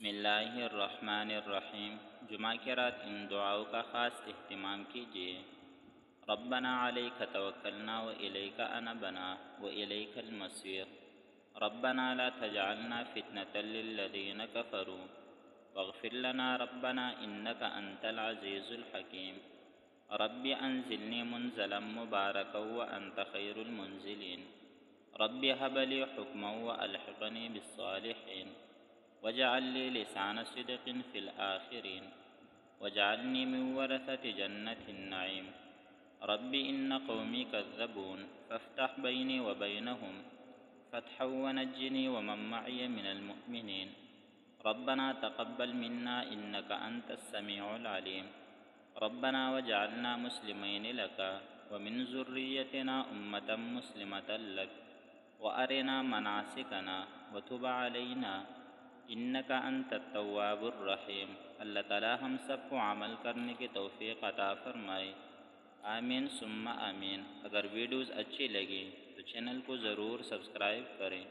बिस्मिल्लाहिर्रहमानिर्रहीम। जुमा की रात इन दुआओं का ख़ास एहतिमाम कीजिए। रब्बना अलैका तवक्कलना व इलैका अनबना व इलैकल मसीर। रब्बना ला तजअलना फितनतल लिल्लज़ीना कफ़रू वग़फ़िर लना रब्बना इन्नका अंतल अज़ीज़ुल हकीम। रब्बि अंज़िलनी मुनज़लन मुबारकन व अंत खैरुल मुनज़िलीन। रब्बि हब ली हुक्मन व अल्हिक़नी बिस्सालिहीन वजअल ली लिसाना सिद्क़िन फ़िल आख़िरीन वजअलनी मिन वरसति जन्नतिन नईम। रब्बि इन्न क़ौमी कज़्ज़बून फ़फ्तह बैनी व बैनहुम फ़तहन वनज्जिनी व मन मइय मिनल मुअ्मिनीन। रब्बना तक़ब्बल मिन्ना इन्नका अंतस समीउल अलीम। रब्बना वजअलना मुस्लिमैनि लका व मिन ज़ुर्रिय्यतिना उम्मतन मुस्लिमतन लक व अरिना मनासिकना व तुब अलैना इन्नका अंतत तव्वाबुर रहीम। अल्लाह ताला हम सबको अमल करने की तौफ़ीक़ अता फ़रमाए। आमीन सुम्मा आमीन। अगर वीडियोज़ अच्छी लगी तो चैनल को ज़रूर सब्सक्राइब करें।